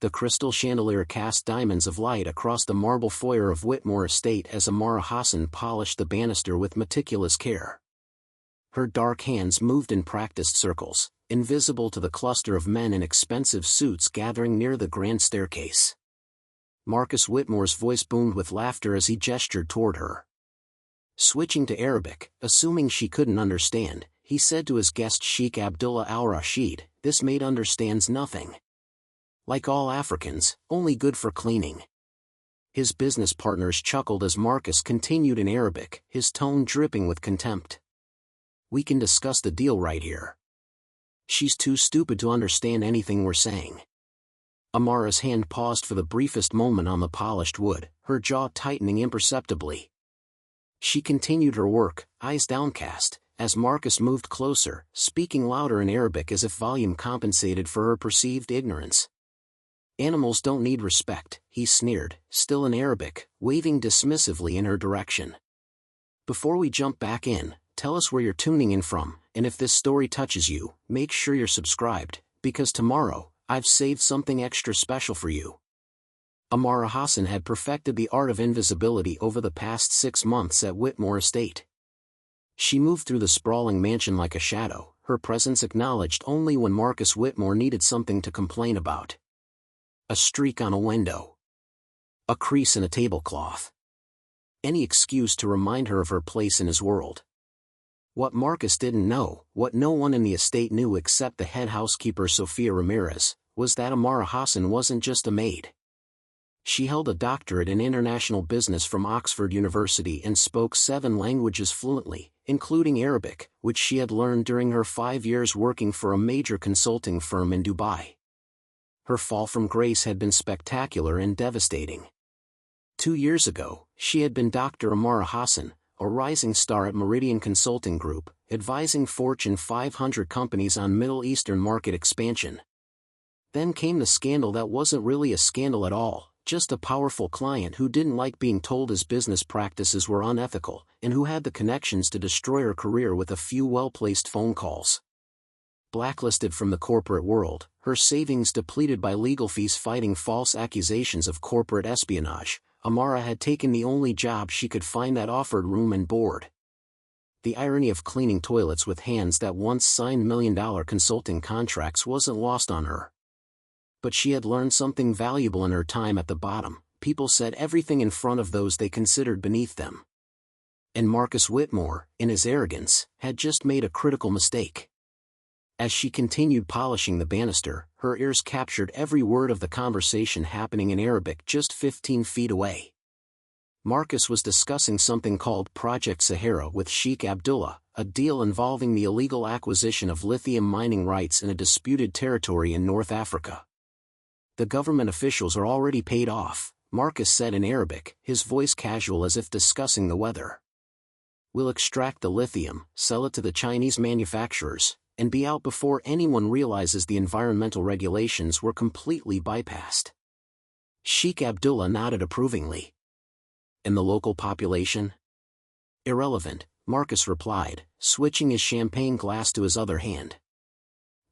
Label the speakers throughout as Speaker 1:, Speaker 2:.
Speaker 1: The crystal chandelier cast diamonds of light across the marble foyer of Whitmore Estate as Amara Hassan polished the banister with meticulous care. Her dark hands moved in practiced circles, invisible to the cluster of men in expensive suits gathering near the grand staircase. Marcus Whitmore's voice boomed with laughter as he gestured toward her. Switching to Arabic, assuming she couldn't understand, he said to his guest Sheikh Abdullah al-Rashid, "This maid understands nothing. Like all Africans, only good for cleaning." His business partners chuckled as Marcus continued in Arabic, his tone dripping with contempt. "We can discuss the deal right here. She's too stupid to understand anything we're saying." Amara's hand paused for the briefest moment on the polished wood, her jaw tightening imperceptibly. She continued her work, eyes downcast, as Marcus moved closer, speaking louder in Arabic as if volume compensated for her perceived ignorance. "Animals don't need respect," he sneered, still in Arabic, waving dismissively in her direction. "Before we jump back in, tell us where you're tuning in from, and if this story touches you, make sure you're subscribed, because tomorrow, I've saved something extra special for you." Amara Hassan had perfected the art of invisibility over the past 6 months at Whitmore Estate. She moved through the sprawling mansion like a shadow, her presence acknowledged only when Marcus Whitmore needed something to complain about. A streak on a window. A crease in a tablecloth. Any excuse to remind her of her place in his world. What Marcus didn't know, what no one in the estate knew except the head housekeeper Sophia Ramirez, was that Amara Hassan wasn't just a maid. She held a doctorate in international business from Oxford University and spoke 7 languages fluently, including Arabic, which she had learned during her 5 years working for a major consulting firm in Dubai. Her fall from grace had been spectacular and devastating. 2 years ago, she had been Dr. Amara Hassan, a rising star at Meridian Consulting Group, advising Fortune 500 companies on Middle Eastern market expansion. Then came the scandal that wasn't really a scandal at all, just a powerful client who didn't like being told his business practices were unethical, and who had the connections to destroy her career with a few well-placed phone calls. Blacklisted from the corporate world, her savings depleted by legal fees fighting false accusations of corporate espionage, Amara had taken the only job she could find that offered room and board. The irony of cleaning toilets with hands that once signed million-dollar consulting contracts wasn't lost on her. But she had learned something valuable in her time at the bottom. People said everything in front of those they considered beneath them. And Marcus Whitmore, in his arrogance, had just made a critical mistake. As she continued polishing the banister, her ears captured every word of the conversation happening in Arabic just 15 feet away. Marcus was discussing something called Project Sahara with Sheikh Abdullah, a deal involving the illegal acquisition of lithium mining rights in a disputed territory in North Africa. "The government officials are already paid off," Marcus said in Arabic, his voice casual as if discussing the weather. "We'll extract the lithium, sell it to the Chinese manufacturers, and be out before anyone realizes the environmental regulations were completely bypassed." Sheikh Abdullah nodded approvingly. "And the local population?" "Irrelevant," Marcus replied, switching his champagne glass to his other hand.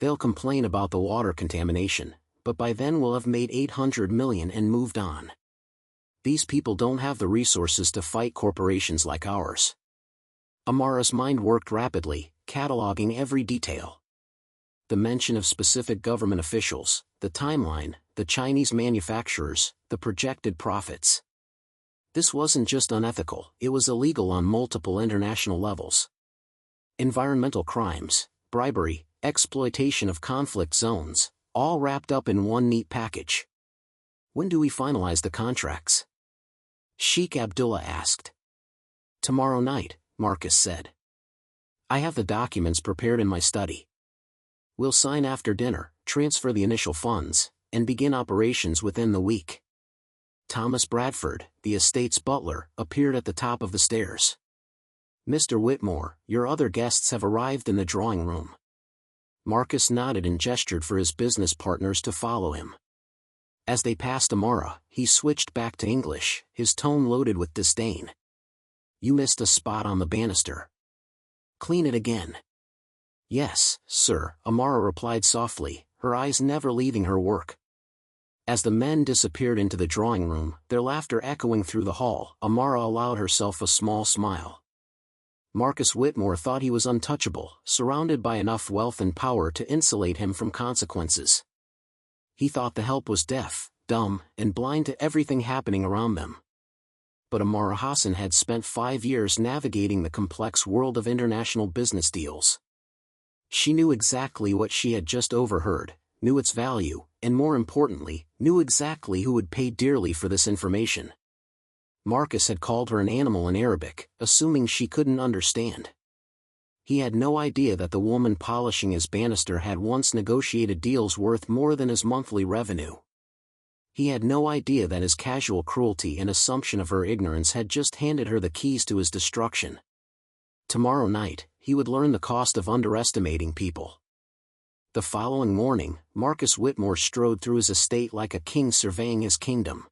Speaker 1: "They'll complain about the water contamination, but by then we'll have made 800 million and moved on. These people don't have the resources to fight corporations like ours." Amara's mind worked rapidly, cataloging every detail. The mention of specific government officials, the timeline, the Chinese manufacturers, the projected profits. This wasn't just unethical, it was illegal on multiple international levels. Environmental crimes, bribery, exploitation of conflict zones, all wrapped up in one neat package. "When do we finalize the contracts?" Sheikh Abdullah asked. "Tomorrow night," Marcus said. "I have the documents prepared in my study. We'll sign after dinner, transfer the initial funds, and begin operations within the week." Thomas Bradford, the estate's butler, appeared at the top of the stairs. "Mr. Whitmore, your other guests have arrived in the drawing room." Marcus nodded and gestured for his business partners to follow him. As they passed Amara, he switched back to English, his tone loaded with disdain. "You missed a spot on the banister. Clean it again." "Yes, sir," Amara replied softly, her eyes never leaving her work. As the men disappeared into the drawing room, their laughter echoing through the hall, Amara allowed herself a small smile. Marcus Whitmore thought he was untouchable, surrounded by enough wealth and power to insulate him from consequences. He thought the help was deaf, dumb, and blind to everything happening around them. But Amara Hassan had spent 5 years navigating the complex world of international business deals. She knew exactly what she had just overheard, knew its value, and more importantly, knew exactly who would pay dearly for this information. Marcus had called her an animal in Arabic, assuming she couldn't understand. He had no idea that the woman polishing his banister had once negotiated deals worth more than his monthly revenue. He had no idea that his casual cruelty and assumption of her ignorance had just handed her the keys to his destruction. Tomorrow night, he would learn the cost of underestimating people. The following morning, Marcus Whitmore strode through his estate like a king surveying his kingdom.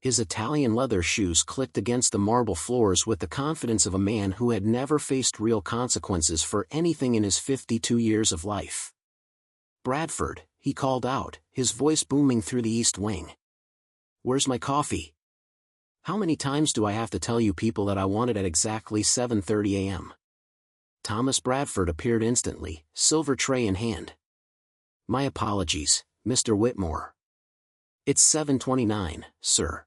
Speaker 1: His Italian leather shoes clicked against the marble floors with the confidence of a man who had never faced real consequences for anything in his 52 years of life. "Bradford," he called out, his voice booming through the east wing. "Where's my coffee? How many times do I have to tell you people that I want it at exactly 7:30 a.m.? Thomas Bradford appeared instantly, silver tray in hand. "My apologies, Mr. Whitmore. It's 7:29, sir.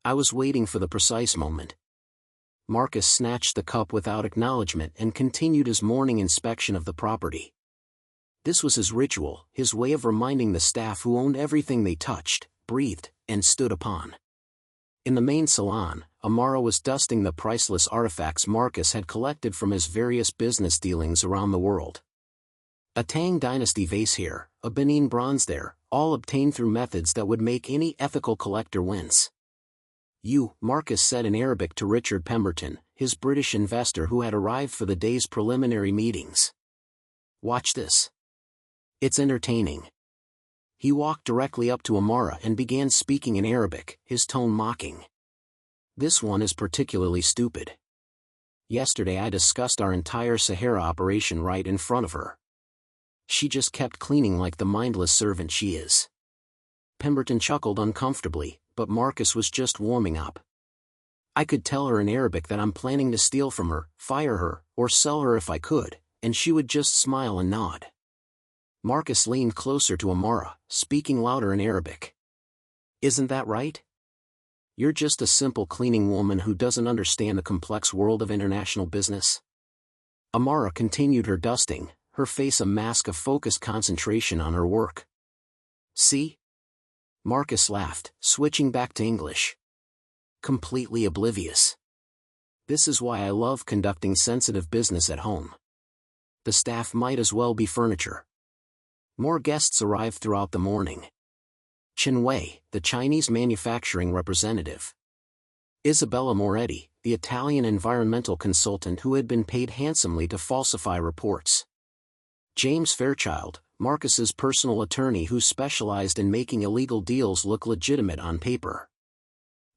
Speaker 1: I was waiting for the precise moment." Marcus snatched the cup without acknowledgement and continued his morning inspection of the property. This was his ritual, his way of reminding the staff who owned everything they touched, breathed, and stood upon. In the main salon, Amara was dusting the priceless artifacts Marcus had collected from his various business dealings around the world. A Tang Dynasty vase here, a Benin bronze there, all obtained through methods that would make any ethical collector wince. "You," Marcus said in Arabic to Richard Pemberton, his British investor who had arrived for the day's preliminary meetings. "Watch this. It's entertaining." He walked directly up to Amara and began speaking in Arabic, his tone mocking. "This one is particularly stupid. Yesterday I discussed our entire Sahara operation right in front of her. She just kept cleaning like the mindless servant she is." Pemberton chuckled uncomfortably, but Marcus was just warming up. "I could tell her in Arabic that I'm planning to steal from her, fire her, or sell her if I could, and she would just smile and nod." Marcus leaned closer to Amara, speaking louder in Arabic. "Isn't that right? You're just a simple cleaning woman who doesn't understand the complex world of international business." Amara continued her dusting, her face a mask of focused concentration on her work. "See?" Marcus laughed, switching back to English. "Completely oblivious. This is why I love conducting sensitive business at home. The staff might as well be furniture." More guests arrived throughout the morning. Chen Wei, the Chinese manufacturing representative. Isabella Moretti, the Italian environmental consultant who had been paid handsomely to falsify reports. James Fairchild, Marcus's personal attorney who specialized in making illegal deals look legitimate on paper.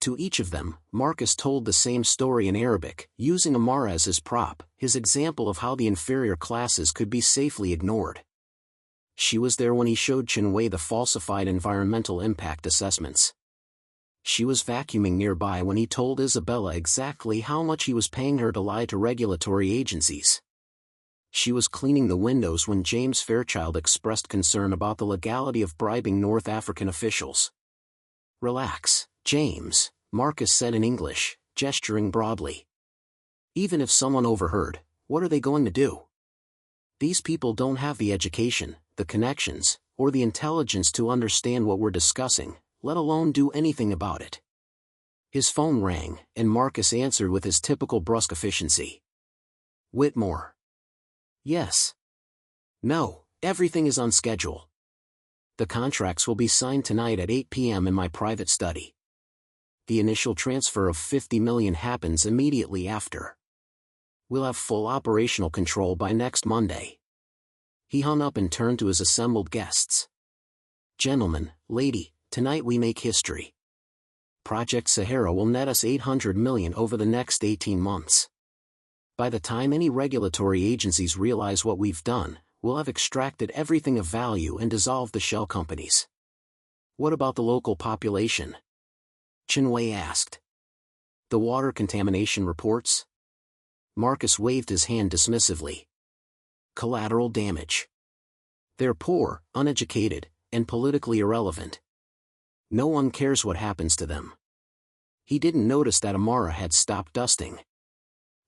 Speaker 1: To each of them, Marcus told the same story in Arabic, using Amara as his prop, his example of how the inferior classes could be safely ignored. She was there when he showed Chen Wei the falsified environmental impact assessments. She was vacuuming nearby when he told Isabella exactly how much he was paying her to lie to regulatory agencies. She was cleaning the windows when James Fairchild expressed concern about the legality of bribing North African officials. "Relax, James," Marcus said in English, gesturing broadly. "Even if someone overheard, what are they going to do? These people don't have the education, the connections, or the intelligence to understand what we're discussing, let alone do anything about it." His phone rang, and Marcus answered with his typical brusque efficiency. "Whitmore." "Yes." "No, everything is on schedule. The contracts will be signed tonight at 8 p.m. in my private study. The initial transfer of 50 million happens immediately after. We'll have full operational control by next Monday." He hung up and turned to his assembled guests. "Gentlemen, lady, tonight we make history. Project Sahara will net us 800 million over the next 18 months. By the time any regulatory agencies realize what we've done, we'll have extracted everything of value and dissolved the shell companies. What about the local population? Chinwei asked. The water contamination reports? Marcus waved his hand dismissively. Collateral damage. They're poor, uneducated, and politically irrelevant. No one cares what happens to them. He didn't notice that Amara had stopped dusting.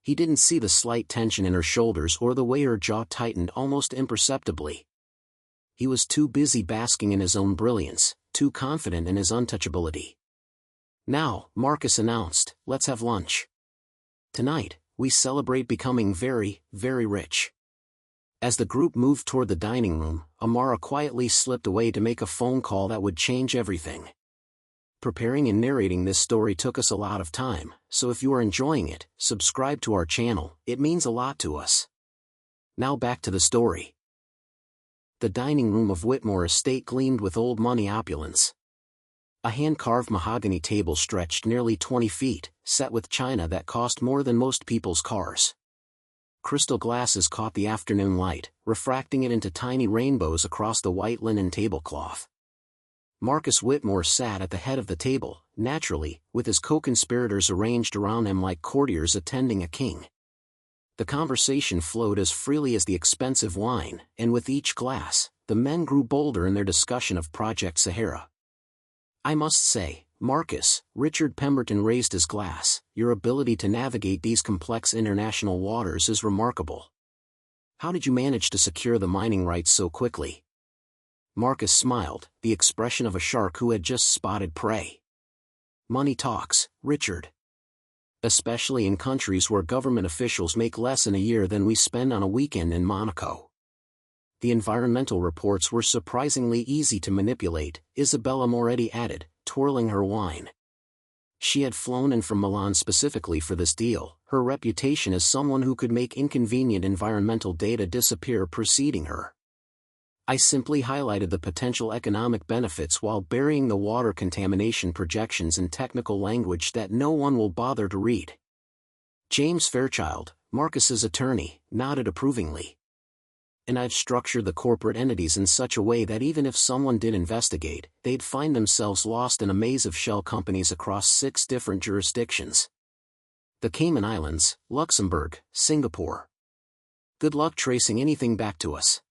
Speaker 1: He didn't see the slight tension in her shoulders or the way her jaw tightened almost imperceptibly. He was too busy basking in his own brilliance, too confident in his untouchability. Now, Marcus announced, let's have lunch. Tonight, we celebrate becoming very, very rich. As the group moved toward the dining room, Amara quietly slipped away to make a phone call that would change everything. Preparing and narrating this story took us a lot of time, so if you are enjoying it, subscribe to our channel, it means a lot to us. Now back to the story. The dining room of Whitmore Estate gleamed with old money opulence. A hand-carved mahogany table stretched nearly 20 feet, set with china that cost more than most people's cars. Crystal glasses caught the afternoon light, refracting it into tiny rainbows across the white linen tablecloth. Marcus Whitmore sat at the head of the table, naturally, with his co-conspirators arranged around him like courtiers attending a king. The conversation flowed as freely as the expensive wine, and with each glass, the men grew bolder in their discussion of Project Sahara. I must say, Marcus, Richard Pemberton raised his glass, your ability to navigate these complex international waters is remarkable. How did you manage to secure the mining rights so quickly? Marcus smiled, the expression of a shark who had just spotted prey. Money talks, Richard. Especially in countries where government officials make less in a year than we spend on a weekend in Monaco. The environmental reports were surprisingly easy to manipulate, Isabella Moretti added, twirling her wine. She had flown in from Milan specifically for this deal, her reputation as someone who could make inconvenient environmental data disappear preceding her. I simply highlighted the potential economic benefits while burying the water contamination projections in technical language that no one will bother to read. James Fairchild, Marcus's attorney, nodded approvingly. And I've structured the corporate entities in such a way that even if someone did investigate, they'd find themselves lost in a maze of shell companies across 6 different jurisdictions. The Cayman Islands, Luxembourg, Singapore. Good luck tracing anything back to us.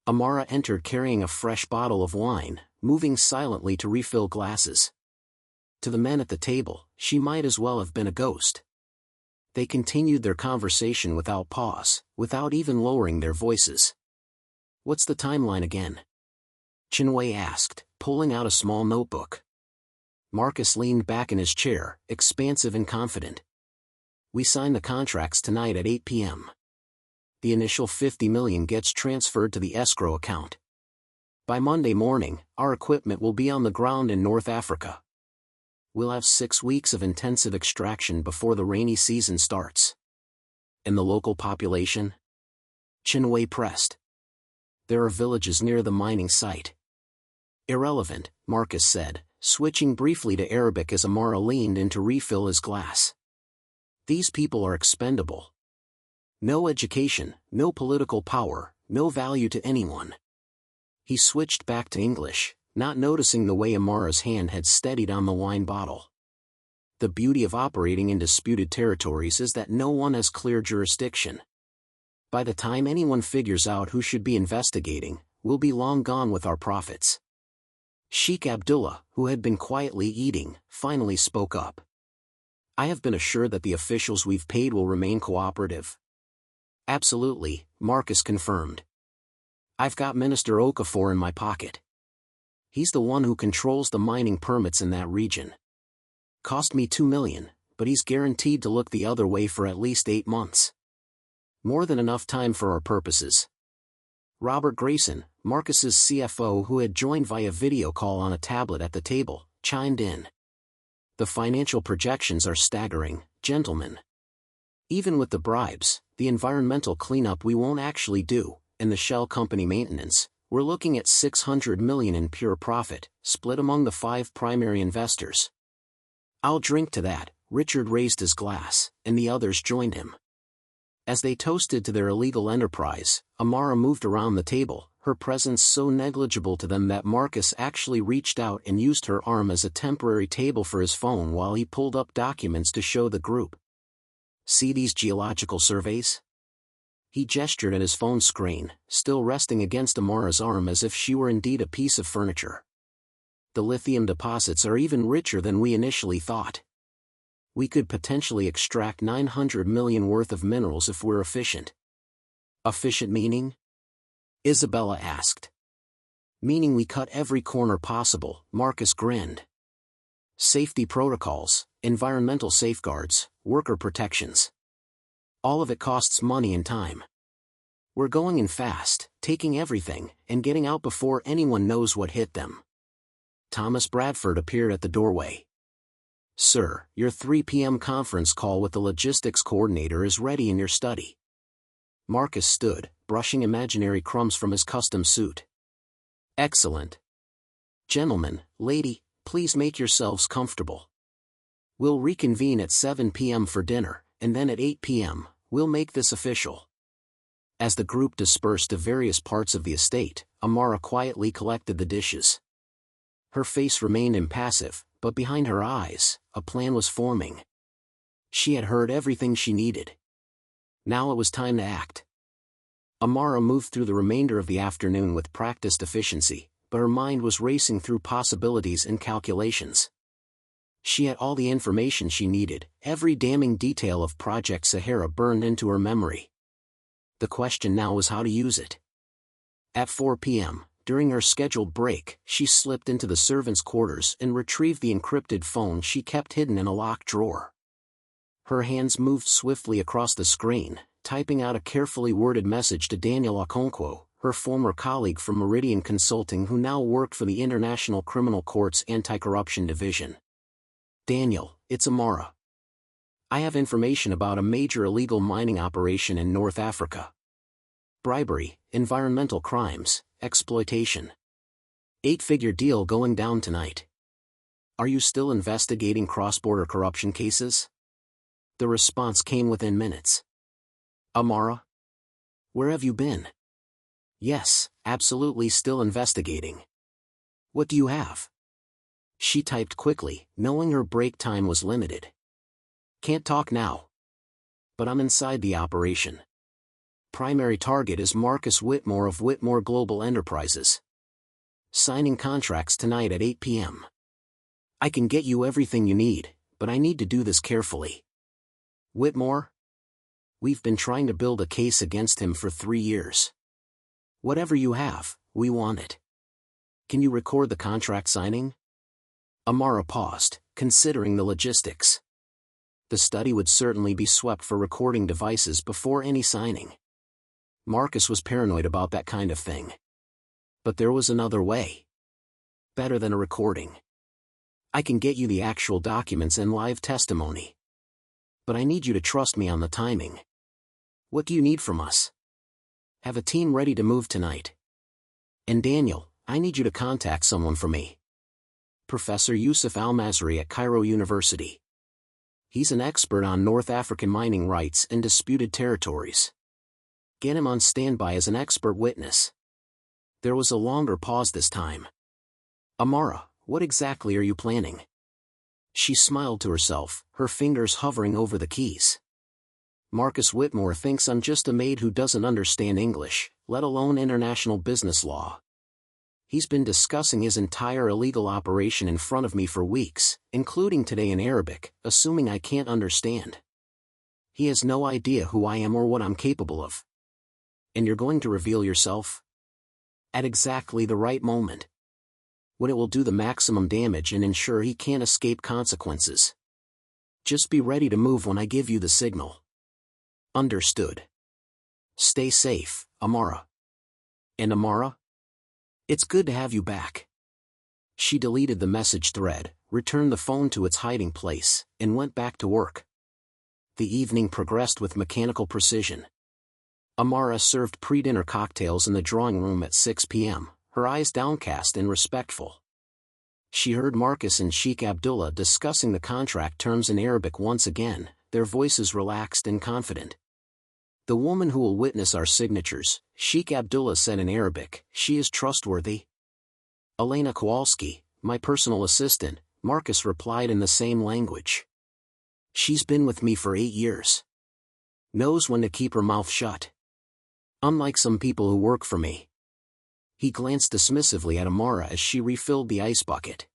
Speaker 1: Amara entered carrying a fresh bottle of wine, moving silently to refill glasses. To the men at the table, she might as well have been a ghost. They continued their conversation without pause, without even lowering their voices. What's the timeline again? Chinwei asked, pulling out a small notebook. Marcus leaned back in his chair, expansive and confident. We sign the contracts tonight at 8 p.m. The initial $50 million gets transferred to the escrow account. By Monday morning, our equipment will be on the ground in North Africa. We'll have 6 weeks of intensive extraction before the rainy season starts. And the local population? Chinwei pressed. There are villages near the mining site. Irrelevant, Marcus said, switching briefly to Arabic as Amara leaned in to refill his glass. These people are expendable. No education, no political power, no value to anyone. He switched back to English, not noticing the way Amara's hand had steadied on the wine bottle. The beauty of operating in disputed territories is that no one has clear jurisdiction. By the time anyone figures out who should be investigating, we'll be long gone with our profits. Sheikh Abdullah, who had been quietly eating, finally spoke up. I have been assured that the officials we've paid will remain cooperative. Absolutely, Marcus confirmed. I've got Minister Okafor in my pocket. He's the one who controls the mining permits in that region. Cost me $2 million, but he's guaranteed to look the other way for at least 8 months. More than enough time for our purposes. Robert Grayson, Marcus's CFO who had joined via video call on a tablet at the table, chimed in. The financial projections are staggering, gentlemen. Even with the bribes, the environmental cleanup we won't actually do, and the shell company maintenance, we're looking at $600 million in pure profit, split among the 5 primary investors. I'll drink to that, Richard raised his glass, and the others joined him. As they toasted to their illegal enterprise, Amara moved around the table, her presence so negligible to them that Marcus actually reached out and used her arm as a temporary table for his phone while he pulled up documents to show the group. "See these geological surveys?" He gestured at his phone screen, still resting against Amara's arm as if she were indeed a piece of furniture. "The lithium deposits are even richer than we initially thought. We could potentially extract 900 million worth of minerals if we're efficient." "Efficient meaning?" Isabella asked. "Meaning we cut every corner possible," Marcus grinned. "Safety protocols, environmental safeguards, worker protections. All of it costs money and time. We're going in fast, taking everything, and getting out before anyone knows what hit them." Thomas Bradford appeared at the doorway. "Sir, your 3 p.m. conference call with the logistics coordinator is ready in your study." Marcus stood, brushing imaginary crumbs from his custom suit. "Excellent. Gentlemen, lady, please make yourselves comfortable. We'll reconvene at 7 p.m. for dinner, and then at 8 p.m., we'll make this official." As the group dispersed to various parts of the estate, Amara quietly collected the dishes. Her face remained impassive, but behind her eyes, a plan was forming. She had heard everything she needed. Now it was time to act. Amara moved through the remainder of the afternoon with practiced efficiency, but her mind was racing through possibilities and calculations. She had all the information she needed, every damning detail of Project Sahara burned into her memory. The question now was how to use it. At 4 p.m., during her scheduled break, she slipped into the servants' quarters and retrieved the encrypted phone she kept hidden in a locked drawer. Her hands moved swiftly across the screen, typing out a carefully worded message to Daniel Okonkwo, her former colleague from Meridian Consulting who now worked for the International Criminal Court's Anti-Corruption Division. "Daniel, it's Amara. I have information about a major illegal mining operation in North Africa. Bribery, environmental crimes, exploitation. 8-figure deal going down tonight. Are you still investigating cross-border corruption cases?" The response came within minutes. "Amara? Where have you been?" "Yes, absolutely still investigating." "What do you have?" She typed quickly, knowing her break time was limited. "Can't talk now. But I'm inside the operation. Primary target is Marcus Whitmore of Whitmore Global Enterprises. Signing contracts tonight at 8 p.m. I can get you everything you need, but I need to do this carefully." "Whitmore? We've been trying to build a case against him for 3 years. Whatever you have, we want it. Can you record the contract signing?" Amara paused, considering the logistics. The study would certainly be swept for recording devices before any signing. Marcus was paranoid about that kind of thing. But there was another way. Better than a recording. "I can get you the actual documents and live testimony. But I need you to trust me on the timing. What do you need from us?" "Have a team ready to move tonight. And Daniel, I need you to contact someone for me. Professor Yusuf Al-Mazri at Cairo University. He's an expert on North African mining rights and disputed territories. Get him on standby as an expert witness." There was a longer pause this time. "Amara, what exactly are you planning?" She smiled to herself, her fingers hovering over the keys. "Marcus Whitmore thinks I'm just a maid who doesn't understand English, let alone international business law. He's been discussing his entire illegal operation in front of me for weeks, including today in Arabic, assuming I can't understand. He has no idea who I am or what I'm capable of. And you're going to reveal yourself? At exactly the right moment. When it will do the maximum damage and ensure he can't escape consequences. Just be ready to move when I give you the signal." "Understood. Stay safe, Amara." "And Amara? It's good to have you back." She deleted the message thread, returned the phone to its hiding place, and went back to work. The evening progressed with mechanical precision. Amara served pre-dinner cocktails in the drawing room at 6 p.m., her eyes downcast and respectful. She heard Marcus and Sheikh Abdullah discussing the contract terms in Arabic once again, their voices relaxed and confident. The woman who will witness our signatures, Sheikh Abdullah said in Arabic. She is trustworthy. Elena Kowalski, my personal assistant, Marcus replied in the same language. She's been with me for 8 years. Knows when to keep her mouth shut. Unlike some people who work for me. He glanced dismissively at Amara as she refilled the ice bucket.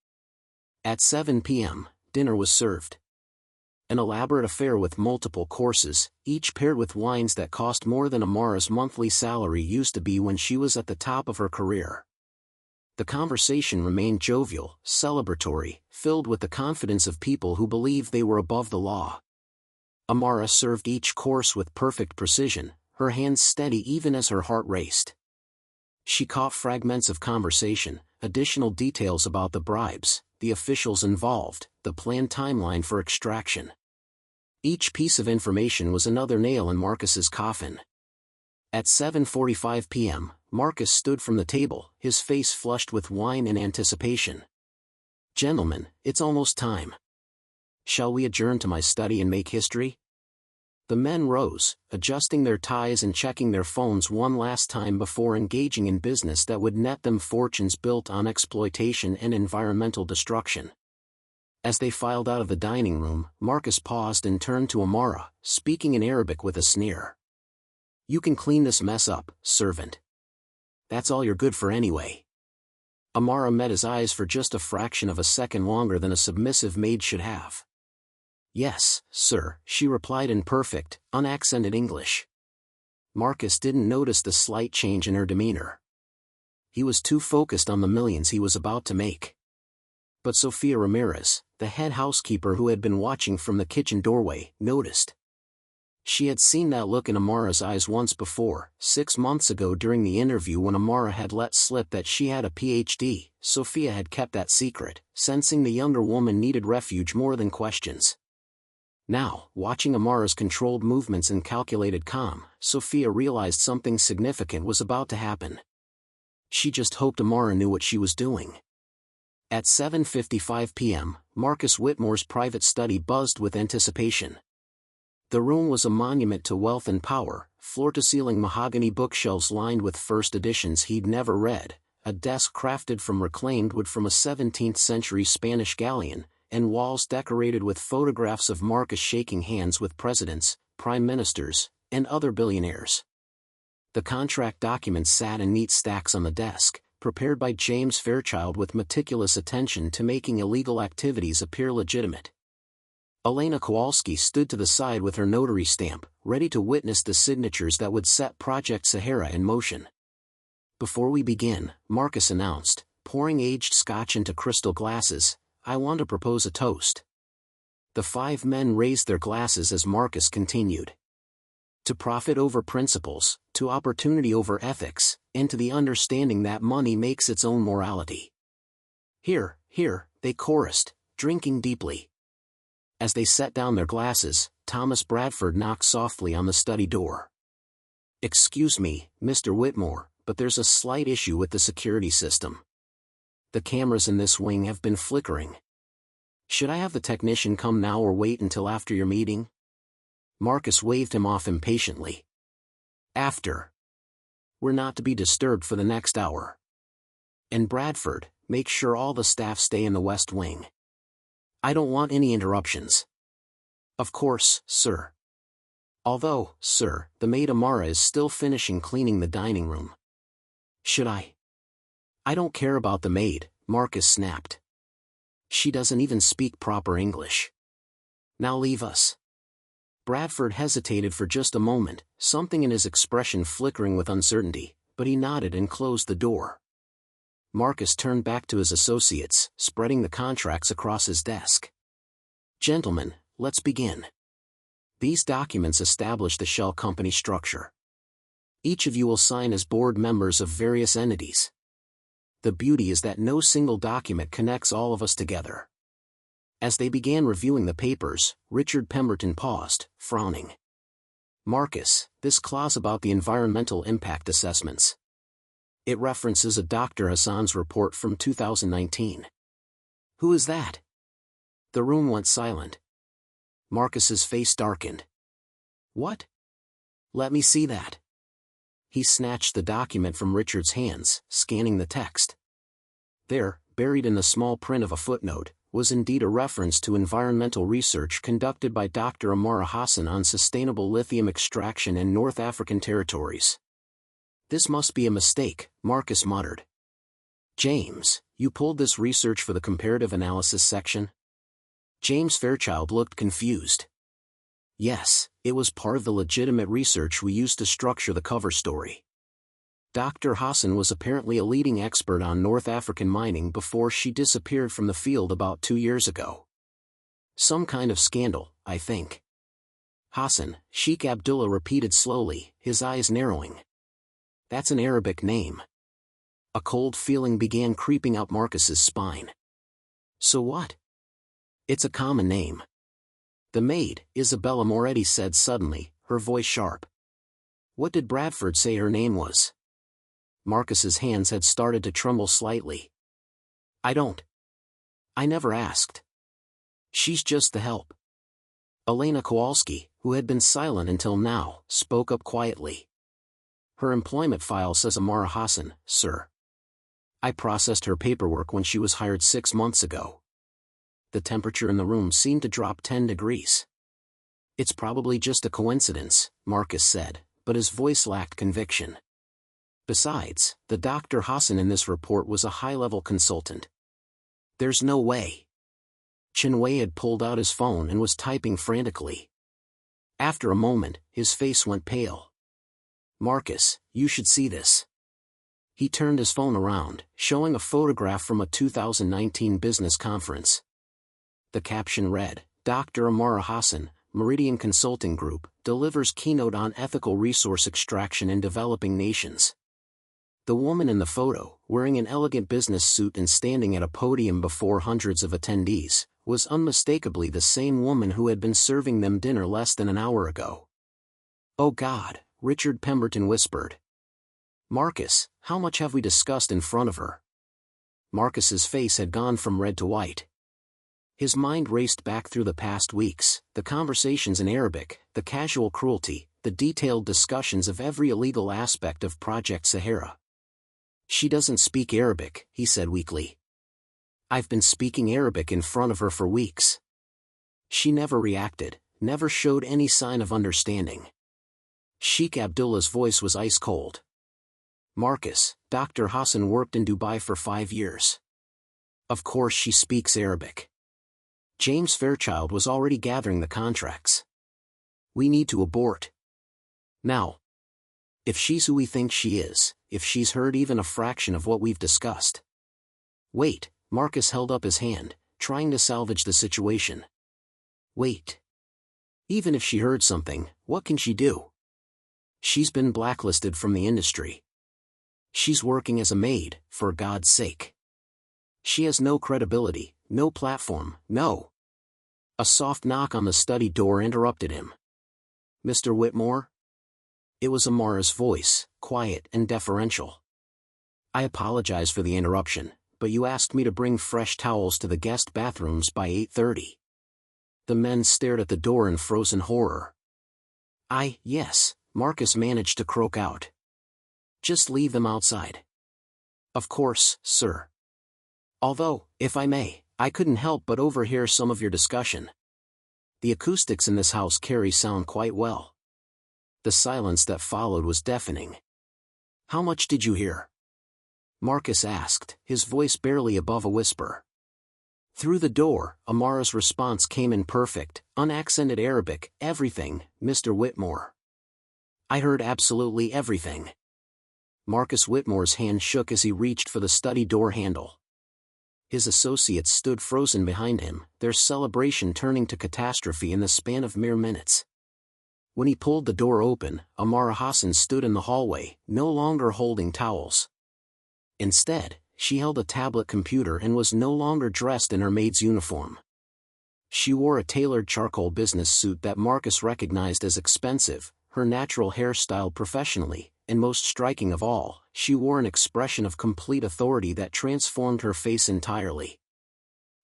Speaker 1: At 7 p.m., dinner was served. An elaborate affair with multiple courses, each paired with wines that cost more than Amara's monthly salary used to be when she was at the top of her career. The conversation remained jovial, celebratory, filled with the confidence of people who believed they were above the law. Amara served each course with perfect precision, her hands steady even as her heart raced. She caught fragments of conversation, additional details about the bribes, the officials involved, the planned timeline for extraction. Each piece of information was another nail in Marcus's coffin. At 7:45 p.m., Marcus stood from the table, his face flushed with wine and anticipation. Gentlemen, it's almost time. Shall we adjourn to my study and make history? The men rose, adjusting their ties and checking their phones one last time before engaging in business that would net them fortunes built on exploitation and environmental destruction. As they filed out of the dining room, Marcus paused and turned to Amara, speaking in Arabic with a sneer. You can clean this mess up, servant. That's all you're good for anyway. Amara met his eyes for just a fraction of a second longer than a submissive maid should have. Yes, sir, she replied in perfect, unaccented English. Marcus didn't notice the slight change in her demeanor. He was too focused on the millions he was about to make. But Sophia Ramirez, the head housekeeper who had been watching from the kitchen doorway, noticed. She had seen that look in Amara's eyes once before, 6 months ago during the interview when Amara had let slip that she had a PhD. Sophia had kept that secret, sensing the younger woman needed refuge more than questions. Now, watching Amara's controlled movements and calculated calm, Sophia realized something significant was about to happen. She just hoped Amara knew what she was doing. At 7:55 p.m., Marcus Whitmore's private study buzzed with anticipation. The room was a monument to wealth and power, floor-to-ceiling mahogany bookshelves lined with first editions he'd never read, a desk crafted from reclaimed wood from a 17th-century Spanish galleon, and walls decorated with photographs of Marcus shaking hands with presidents, prime ministers, and other billionaires. The contract documents sat in neat stacks on the desk, prepared by James Fairchild with meticulous attention to making illegal activities appear legitimate. Elena Kowalski stood to the side with her notary stamp, ready to witness the signatures that would set Project Sahara in motion. Before we begin, Marcus announced, pouring aged scotch into crystal glasses, I want to propose a toast. The 5 men raised their glasses as Marcus continued. To profit over principles, to opportunity over ethics, and to the understanding that money makes its own morality. Here, they chorused, drinking deeply. As they set down their glasses, Thomas Bradford knocked softly on the study door. Excuse me, Mr. Whitmore, but there's a slight issue with the security system. The cameras in this wing have been flickering. Should I have the technician come now or wait until after your meeting? Marcus waved him off impatiently. After. We're not to be disturbed for the next hour. And Bradford, make sure all the staff stay in the West Wing. I don't want any interruptions. Of course, sir. Although, sir, the maid Amara is still finishing cleaning the dining room. Should I? I don't care about the maid, Marcus snapped. She doesn't even speak proper English. Now leave us. Bradford hesitated for just a moment, something in his expression flickering with uncertainty, but he nodded and closed the door. Marcus turned back to his associates, spreading the contracts across his desk. Gentlemen, let's begin. These documents establish the shell company structure. Each of you will sign as board members of various entities. The beauty is that no single document connects all of us together. As they began reviewing the papers, Richard Pemberton paused, frowning. Marcus, this clause about the environmental impact assessments. It references a Dr. Hassan's report from 2019. Who is that? The room went silent. Marcus's face darkened. What? Let me see that. He snatched the document from Richard's hands, scanning the text. There, buried in the small print of a footnote, was indeed a reference to environmental research conducted by Dr. Amara Hassan on sustainable lithium extraction in North African territories. This must be a mistake, Marcus muttered. James, you pulled this research for the comparative analysis section? James Fairchild looked confused. Yes, it was part of the legitimate research we used to structure the cover story. Dr. Hassan was apparently a leading expert on North African mining before she disappeared from the field about 2 years ago. Some kind of scandal, I think. Hassan, Sheikh Abdullah repeated slowly, his eyes narrowing. That's an Arabic name. A cold feeling began creeping up Marcus's spine. So what? It's a common name. The maid, Isabella Moretti said suddenly, her voice sharp. What did Bradford say her name was? Marcus's hands had started to tremble slightly. I never asked. She's just the help. Elena Kowalski, who had been silent until now, spoke up quietly. Her employment file says Amara Hassan, sir. I processed her paperwork when she was hired 6 months ago. The temperature in the room seemed to drop 10 degrees. It's probably just a coincidence, Marcus said, but his voice lacked conviction. Besides, the Dr. Hassan in this report was a high-level consultant. There's no way. Chinwei had pulled out his phone and was typing frantically. After a moment, his face went pale. Marcus, you should see this. He turned his phone around, showing a photograph from a 2019 business conference. The caption read, Dr. Amara Hassan, Meridian Consulting Group, delivers keynote on ethical resource extraction in developing nations. The woman in the photo, wearing an elegant business suit and standing at a podium before hundreds of attendees, was unmistakably the same woman who had been serving them dinner less than an hour ago. Oh God, Richard Pemberton whispered. Marcus, how much have we discussed in front of her? Marcus's face had gone from red to white. His mind raced back through the past weeks, the conversations in Arabic, the casual cruelty, the detailed discussions of every illegal aspect of Project Sahara. She doesn't speak Arabic, he said weakly. I've been speaking Arabic in front of her for weeks. She never reacted, never showed any sign of understanding. Sheikh Abdullah's voice was ice cold. Marcus, Dr. Hassan worked in Dubai for 5 years. Of course she speaks Arabic. James Fairchild was already gathering the contracts. We need to abort. Now. If she's who we think she is, if she's heard even a fraction of what we've discussed. Wait, Marcus held up his hand, trying to salvage the situation. Wait. Even if she heard something, what can she do? She's been blacklisted from the industry. She's working as a maid, for God's sake. She has no credibility, no platform, no. A soft knock on the study door interrupted him. Mr. Whitmore? It was Amara's voice, quiet and deferential. I apologize for the interruption, but you asked me to bring fresh towels to the guest bathrooms by 8:30. The men stared at the door in frozen horror. Yes, Marcus managed to croak out. Just leave them outside. Of course, sir. Although, if I may, I couldn't help but overhear some of your discussion. The acoustics in this house carry sound quite well. The silence that followed was deafening. How much did you hear? Marcus asked, his voice barely above a whisper. Through the door, Amara's response came in perfect, unaccented Arabic. Everything, Mr. Whitmore. I heard absolutely everything. Marcus Whitmore's hand shook as he reached for the study door handle. His associates stood frozen behind him, their celebration turning to catastrophe in the span of mere minutes. When he pulled the door open, Amara Hassan stood in the hallway, no longer holding towels. Instead, she held a tablet computer and was no longer dressed in her maid's uniform. She wore a tailored charcoal business suit that Marcus recognized as expensive, her natural hair styled professionally, and most striking of all, she wore an expression of complete authority that transformed her face entirely.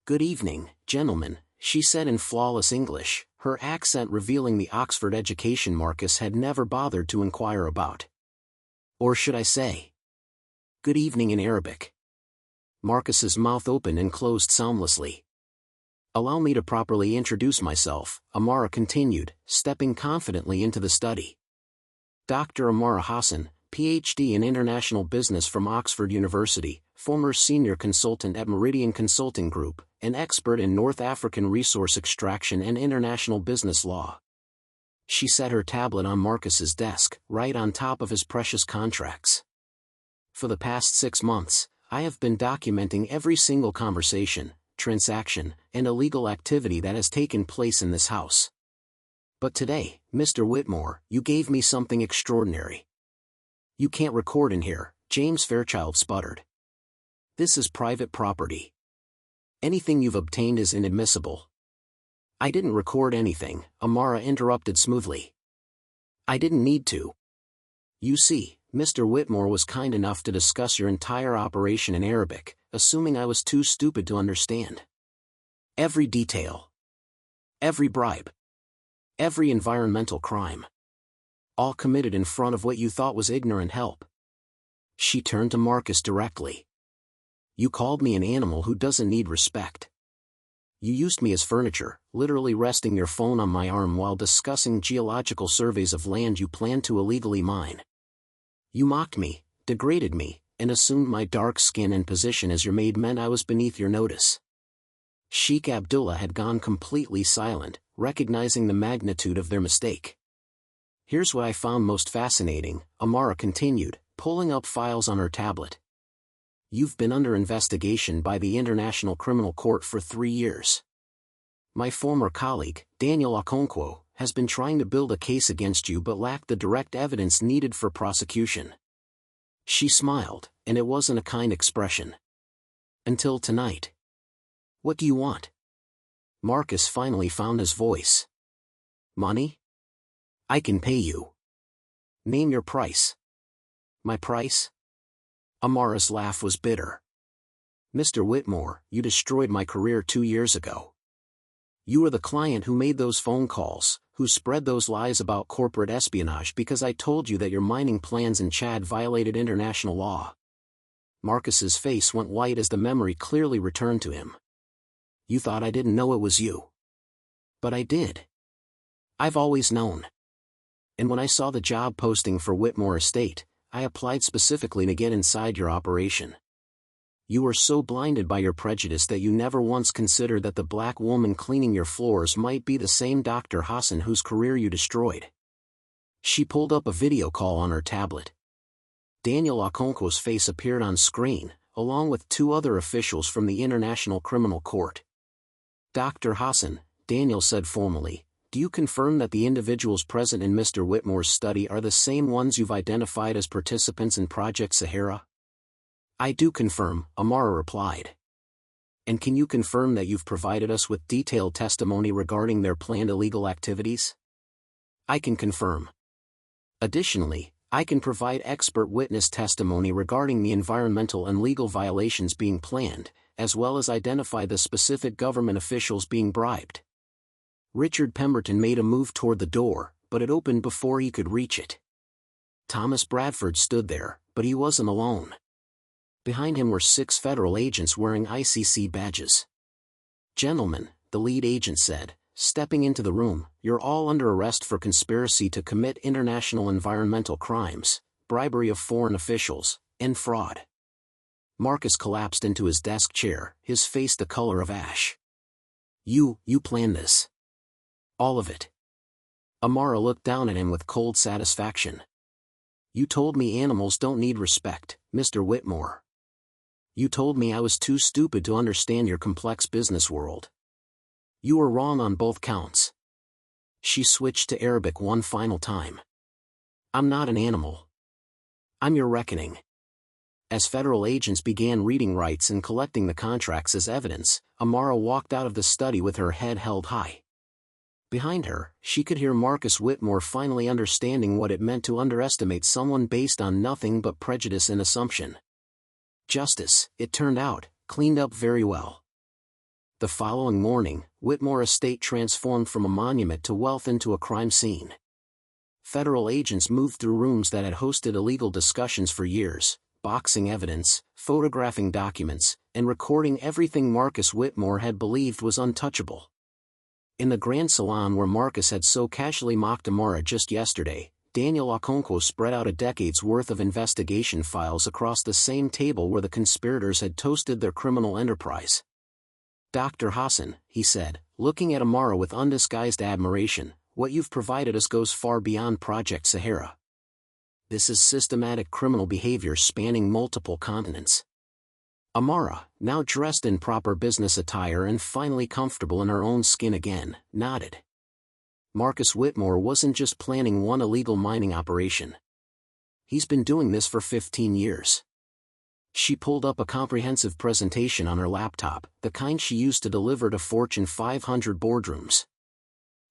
Speaker 1: Good evening, gentlemen, she said in flawless English, her accent revealing the Oxford education Marcus had never bothered to inquire about. Or should I say, good evening in Arabic. Marcus's mouth opened and closed soundlessly. Allow me to properly introduce myself, Amara continued, stepping confidently into the study. Dr. Amara Hassan, Ph.D. in International Business from Oxford University, former senior consultant at Meridian Consulting Group, an expert in North African resource extraction and international business law. She set her tablet on Marcus's desk, right on top of his precious contracts. For the past 6 months, I have been documenting every single conversation, transaction, and illegal activity that has taken place in this house. But today, Mr. Whitmore, you gave me something extraordinary. You can't record in here, James Fairchild sputtered. This is private property. Anything you've obtained is inadmissible. I didn't record anything, Amara interrupted smoothly. I didn't need to. You see, Mr. Whitmore was kind enough to discuss your entire operation in Arabic, assuming I was too stupid to understand. Every detail. Every bribe. Every environmental crime. All committed in front of what you thought was ignorant help. She turned to Marcus directly. You called me an animal who doesn't need respect. You used me as furniture, literally resting your phone on my arm while discussing geological surveys of land you planned to illegally mine. You mocked me, degraded me, and assumed my dark skin and position as your maid meant I was beneath your notice. Sheikh Abdullah had gone completely silent, recognizing the magnitude of their mistake. Here's what I found most fascinating, Amara continued, pulling up files on her tablet. You've been under investigation by the International Criminal Court for 3 years. My former colleague, Daniel Okonkwo, has been trying to build a case against you but lacked the direct evidence needed for prosecution. She smiled, and it wasn't a kind expression. Until tonight. What do you want? Marcus finally found his voice. Money? I can pay you. Name your price. My price? Amara's laugh was bitter. Mr. Whitmore, you destroyed my career 2 years ago. You were the client who made those phone calls, who spread those lies about corporate espionage because I told you that your mining plans in Chad violated international law. Marcus's face went white as the memory clearly returned to him. You thought I didn't know it was you. But I did. I've always known. And when I saw the job posting for Whitmore Estate, I applied specifically to get inside your operation. You were so blinded by your prejudice that you never once considered that the black woman cleaning your floors might be the same Dr. Hassan whose career you destroyed. She pulled up a video call on her tablet. Daniel Okonkwo's face appeared on screen, along with 2 other officials from the International Criminal Court. Dr. Hassan, Daniel said formally, do you confirm that the individuals present in Mr. Whitmore's study are the same ones you've identified as participants in Project Sahara? I do confirm, Amara replied. And can you confirm that you've provided us with detailed testimony regarding their planned illegal activities? I can confirm. Additionally, I can provide expert witness testimony regarding the environmental and legal violations being planned, as well as identify the specific government officials being bribed. Richard Pemberton made a move toward the door, but it opened before he could reach it. Thomas Bradford stood there, but he wasn't alone. Behind him were 6 federal agents wearing ICC badges. Gentlemen, the lead agent said, stepping into the room, you're all under arrest for conspiracy to commit international environmental crimes, bribery of foreign officials, and fraud. Marcus collapsed into his desk chair, his face the color of ash. You planned this. All of it. Amara looked down at him with cold satisfaction. You told me animals don't need respect, Mr. Whitmore. You told me I was too stupid to understand your complex business world. You were wrong on both counts. She switched to Arabic one final time. I'm not an animal. I'm your reckoning. As federal agents began reading rights and collecting the contracts as evidence, Amara walked out of the study with her head held high. Behind her, she could hear Marcus Whitmore finally understanding what it meant to underestimate someone based on nothing but prejudice and assumption. Justice, it turned out, cleaned up very well. The following morning, Whitmore Estate transformed from a monument to wealth into a crime scene. Federal agents moved through rooms that had hosted illegal discussions for years, boxing evidence, photographing documents, and recording everything Marcus Whitmore had believed was untouchable. In the grand salon where Marcus had so casually mocked Amara just yesterday, Daniel Okonkwo spread out a decade's worth of investigation files across the same table where the conspirators had toasted their criminal enterprise. "Dr. Hassan," he said, looking at Amara with undisguised admiration, "what you've provided us goes far beyond Project Sahara. This is systematic criminal behavior spanning multiple continents." Amara, now dressed in proper business attire and finally comfortable in her own skin again, nodded. Marcus Whitmore wasn't just planning one illegal mining operation. He's been doing this for 15 years. She pulled up a comprehensive presentation on her laptop, the kind she used to deliver to Fortune 500 boardrooms.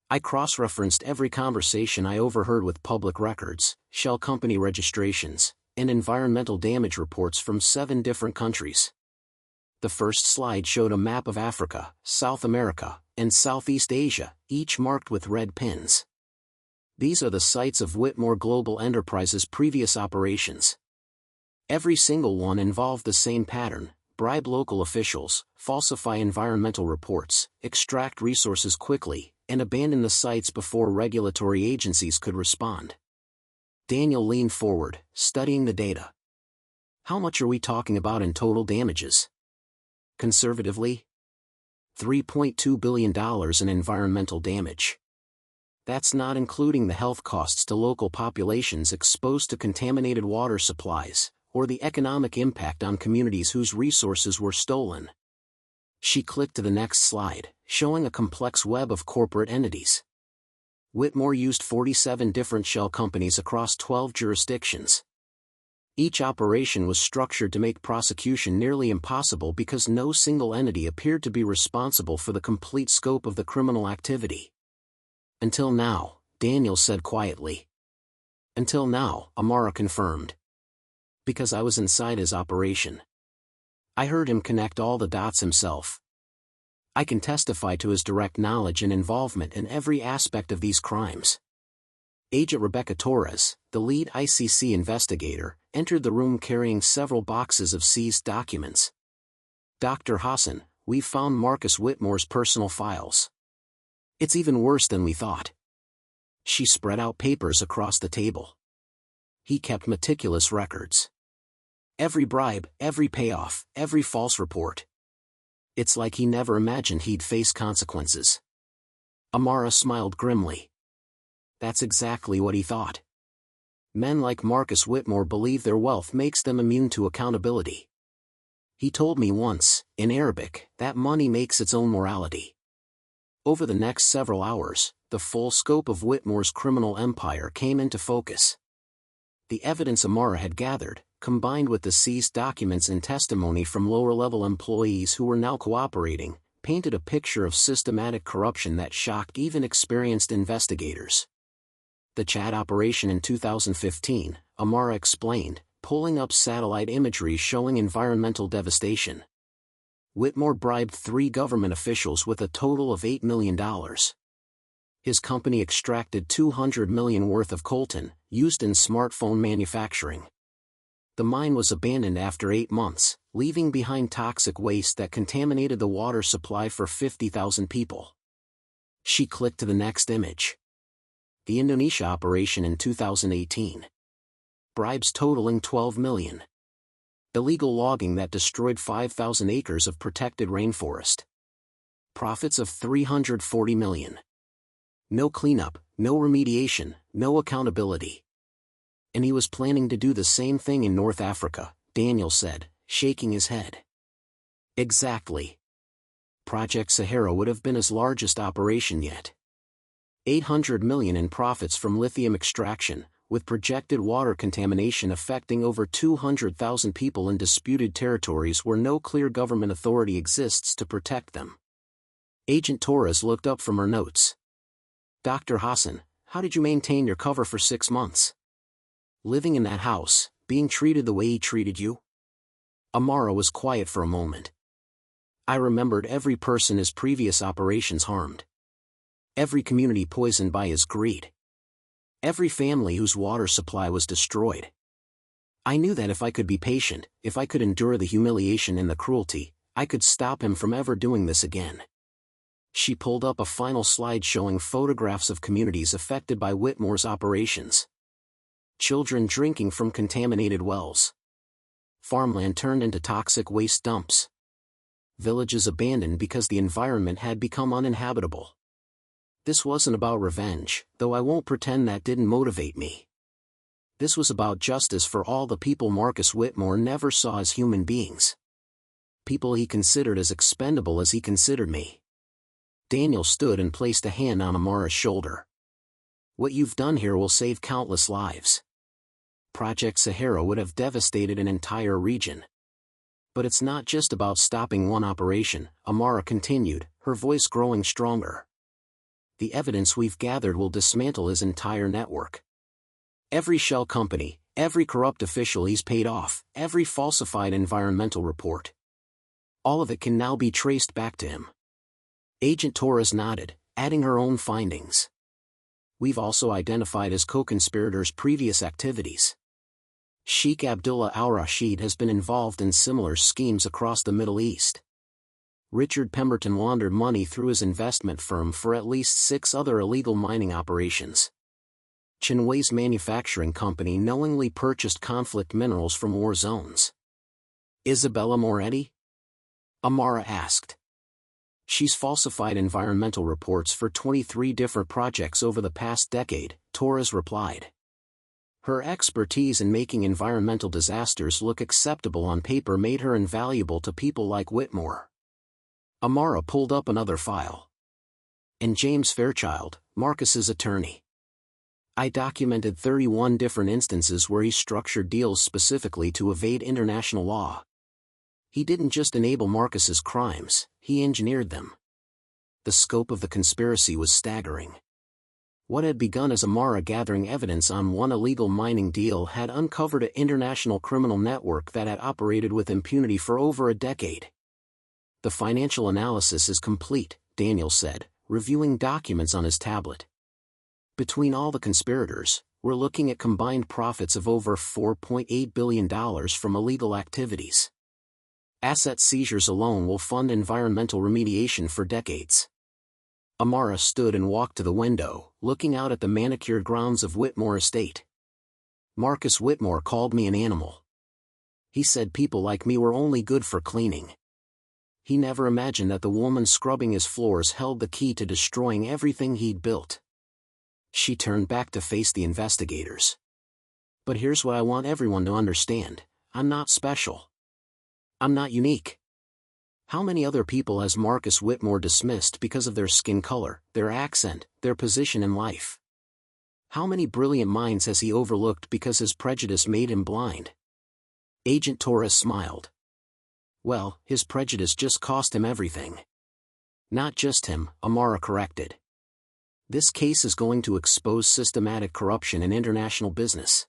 Speaker 1: "I cross-referenced every conversation I overheard with public records, shell company registrations, and environmental damage reports from 7 different countries." The first slide showed a map of Africa, South America, and Southeast Asia, each marked with red pins. These are the sites of Whitmore Global Enterprises' previous operations. Every single one involved the same pattern: bribe local officials, falsify environmental reports, extract resources quickly, and abandon the sites before regulatory agencies could respond. Daniel leaned forward, studying the data. "How much are we talking about in total damages?" "Conservatively, $3.2 billion in environmental damage. That's not including the health costs to local populations exposed to contaminated water supplies, or the economic impact on communities whose resources were stolen." She clicked to the next slide, showing a complex web of corporate entities. Whitmore used 47 different shell companies across 12 jurisdictions. Each operation was structured to make prosecution nearly impossible because no single entity appeared to be responsible for the complete scope of the criminal activity. "Until now," Daniel said quietly. "Until now," Amara confirmed. "Because I was inside his operation. I heard him connect all the dots himself. I can testify to his direct knowledge and involvement in every aspect of these crimes." Agent Rebecca Torres, the lead ICC investigator, entered the room carrying several boxes of seized documents. "Dr. Hassan, we found Marcus Whitmore's personal files. It's even worse than we thought." She spread out papers across the table. "He kept meticulous records. Every bribe, every payoff, every false report. It's like he never imagined he'd face consequences." Amara smiled grimly. "That's exactly what he thought. Men like Marcus Whitmore believe their wealth makes them immune to accountability. He told me once, in Arabic, that money makes its own morality." Over the next several hours, the full scope of Whitmore's criminal empire came into focus. The evidence Amara had gathered, combined with the seized documents and testimony from lower-level employees who were now cooperating, painted a picture of systematic corruption that shocked even experienced investigators. "The Chad operation in 2015, Amara explained, pulling up satellite imagery showing environmental devastation. Whitmore bribed 3 government officials with a total of $8 million. His company extracted $200 million worth of coltan, used in smartphone manufacturing. The mine was abandoned after 8 months, leaving behind toxic waste that contaminated the water supply for 50,000 people." She clicked to the next image. The Indonesia operation in 2018. Bribes totaling $12 million. Illegal logging that destroyed 5,000 acres of protected rainforest. Profits of $340 million. No cleanup, no remediation, no accountability. And he was planning to do the same thing in North Africa, Daniel said, shaking his head. "Exactly. Project Sahara would have been his largest operation yet. $800 million in profits from lithium extraction, with projected water contamination affecting over 200,000 people in disputed territories where no clear government authority exists to protect them." Agent Torres looked up from her notes. "Dr. Hassan, how did you maintain your cover for 6 months? Living in that house, being treated the way he treated you?" Amara was quiet for a moment. I remembered every person his previous operations harmed. Every community poisoned by his greed. Every family whose water supply was destroyed. I knew that if I could be patient, if I could endure the humiliation and the cruelty, I could stop him from ever doing this again. She pulled up a final slide showing photographs of communities affected by Whitmore's operations. Children drinking from contaminated wells. Farmland turned into toxic waste dumps. Villages abandoned because the environment had become uninhabitable. This wasn't about revenge, though I won't pretend that didn't motivate me. This was about justice for all the people Marcus Whitmore never saw as human beings. People he considered as expendable as he considered me. Daniel stood and placed a hand on Amara's shoulder. What you've done here will save countless lives. Project Sahara would have devastated an entire region. But it's not just about stopping one operation, Amara continued, her voice growing stronger. The evidence we've gathered will dismantle his entire network. Every shell company, every corrupt official he's paid off, every falsified environmental report. All of it can now be traced back to him. Agent Torres nodded, adding her own findings. We've also identified his co-conspirators' previous activities. Sheikh Abdullah al-Rashid has been involved in similar schemes across the Middle East. Richard Pemberton laundered money through his investment firm for at least 6 other illegal mining operations. Chinwei's manufacturing company knowingly purchased conflict minerals from war zones. Isabella Moretti? Amara asked. She's falsified environmental reports for 23 different projects over the past decade, Torres replied. Her expertise in making environmental disasters look acceptable on paper made her invaluable to people like Whitmore. Amara pulled up another file. And James Fairchild, Marcus's attorney. I documented 31 different instances where he structured deals specifically to evade international law. He didn't just enable Marcus's crimes, he engineered them. The scope of the conspiracy was staggering. What had begun as Amara gathering evidence on one illegal mining deal had uncovered an international criminal network that had operated with impunity for over a decade. The financial analysis is complete, Daniel said, reviewing documents on his tablet. Between all the conspirators, we're looking at combined profits of over $4.8 billion from illegal activities. Asset seizures alone will fund environmental remediation for decades. Amara stood and walked to the window, looking out at the manicured grounds of Whitmore Estate. Marcus Whitmore called me an animal. He said people like me were only good for cleaning. He never imagined that the woman scrubbing his floors held the key to destroying everything he'd built. She turned back to face the investigators. But here's what I want everyone to understand. I'm not special. I'm not unique. How many other people has Marcus Whitmore dismissed because of their skin color, their accent, their position in life? How many brilliant minds has he overlooked because his prejudice made him blind? Agent Torres smiled. Well, his prejudice just cost him everything. Not just him, Amara corrected. This case is going to expose systematic corruption in international business.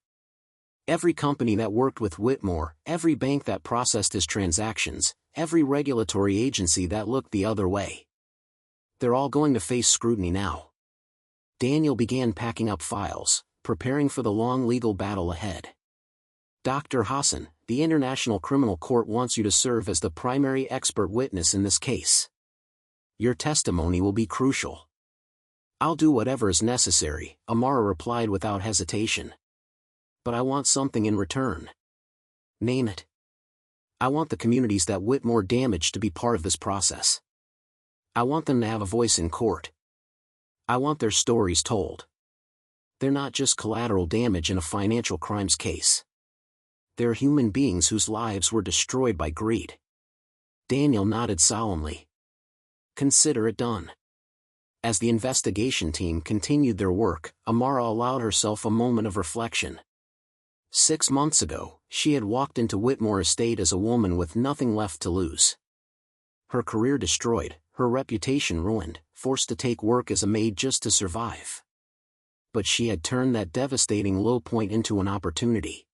Speaker 1: Every company that worked with Whitmore, every bank that processed his transactions, every regulatory agency that looked the other way. They're all going to face scrutiny now. Daniel began packing up files, preparing for the long legal battle ahead. Dr. Hassan, the International Criminal Court wants you to serve as the primary expert witness in this case. Your testimony will be crucial. I'll do whatever is necessary, Amara replied without hesitation. But I want something in return. Name it. I want the communities that Whitmore damaged to be part of this process. I want them to have a voice in court. I want their stories told. They're not just collateral damage in a financial crimes case. They're human beings whose lives were destroyed by greed. Daniel nodded solemnly. Consider it done. As the investigation team continued their work, Amara allowed herself a moment of reflection. 6 months ago, she had walked into Whitmore Estate as a woman with nothing left to lose. Her career destroyed, her reputation ruined, forced to take work as a maid just to survive. But she had turned that devastating low point into an opportunity.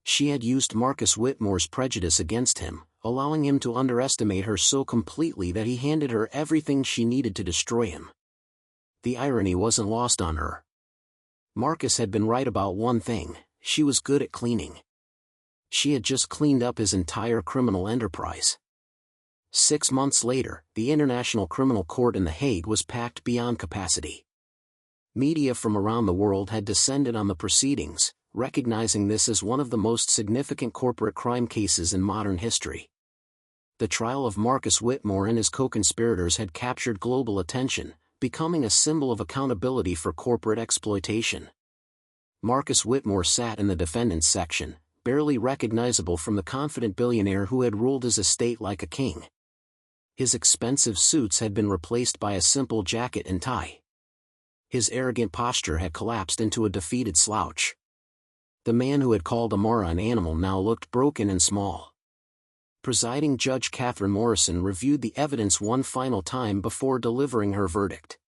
Speaker 1: She had used Marcus Whitmore's prejudice against him, allowing him to underestimate her so completely that he handed her everything she needed to destroy him. The irony wasn't lost on her. Marcus had been right about one thing: she was good at cleaning. She had just cleaned up his entire criminal enterprise. 6 months later, the International Criminal Court in The Hague was packed beyond capacity. Media from around the world had descended on the proceedings, recognizing this as one of the most significant corporate crime cases in modern history. The trial of Marcus Whitmore and his co-conspirators had captured global attention, becoming a symbol of accountability for corporate exploitation. Marcus Whitmore sat in the defendant's section, barely recognizable from the confident billionaire who had ruled his estate like a king. His expensive suits had been replaced by a simple jacket and tie. His arrogant posture had collapsed into a defeated slouch. The man who had called Amara an animal now looked broken and small. Presiding Judge Catherine Morrison reviewed the evidence one final time before delivering her verdict.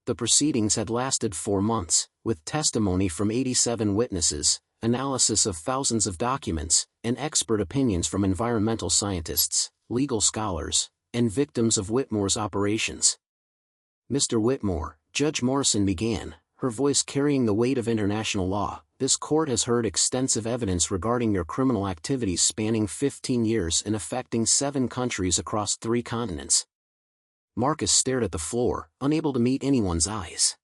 Speaker 1: The proceedings had lasted 4 months, with testimony from 87 witnesses, analysis of thousands of documents, and expert opinions from environmental scientists, legal scholars, and victims of Whitmore's operations. "Mr. Whitmore," Judge Morrison began, her voice carrying the weight of international law, "this court has heard extensive evidence regarding your criminal activities spanning 15 years and affecting 7 countries across 3 continents." Marcus stared at the floor, unable to meet anyone's eyes.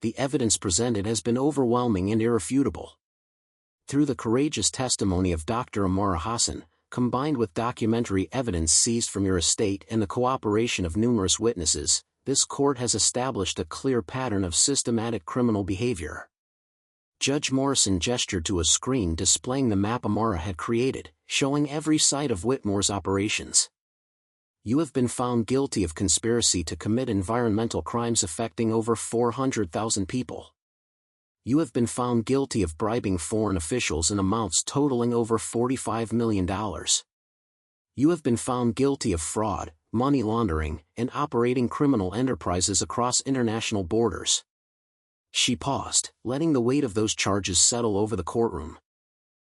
Speaker 1: "The evidence presented has been overwhelming and irrefutable. Through the courageous testimony of Dr. Amara Hassan, combined with documentary evidence seized from your estate and the cooperation of numerous witnesses, this court has established a clear pattern of systematic criminal behavior." Judge Morrison gestured to a screen displaying the map Amara had created, showing every site of Whitmore's operations. "You have been found guilty of conspiracy to commit environmental crimes affecting over 400,000 people. You have been found guilty of bribing foreign officials in amounts totaling over $45 million. You have been found guilty of fraud, money laundering, and operating criminal enterprises across international borders." She paused, letting the weight of those charges settle over the courtroom.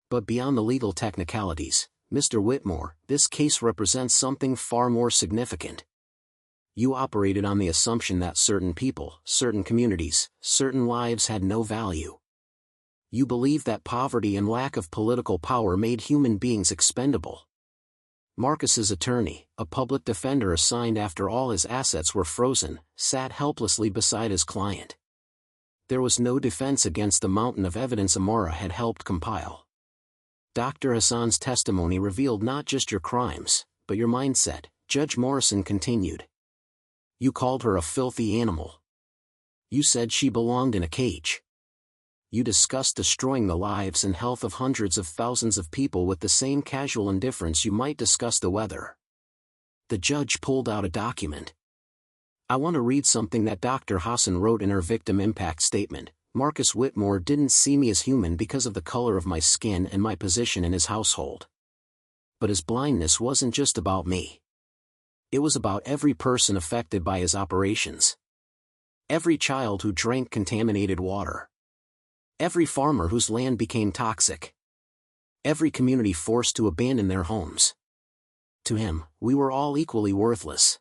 Speaker 1: "But beyond the legal technicalities, Mr. Whitmore, this case represents something far more significant. You operated on the assumption that certain people, certain communities, certain lives had no value. You believed that poverty and lack of political power made human beings expendable." Marcus's attorney, a public defender assigned after all his assets were frozen, sat helplessly beside his client. There was no defense against the mountain of evidence Amara had helped compile. Dr. Hassan's testimony revealed not just your crimes, but your mindset, Judge Morrison continued. You called her a filthy animal. You said she belonged in a cage. You discussed destroying the lives and health of hundreds of thousands of people with the same casual indifference you might discuss the weather. The judge pulled out a document. "I want to read something that Dr. Hassan wrote in her victim impact statement. Marcus Whitmore didn't see me as human because of the color of my skin and my position in his household. But his blindness wasn't just about me. It was about every person affected by his operations. Every child who drank contaminated water. Every farmer whose land became toxic. Every community forced to abandon their homes. To him, we were all equally worthless."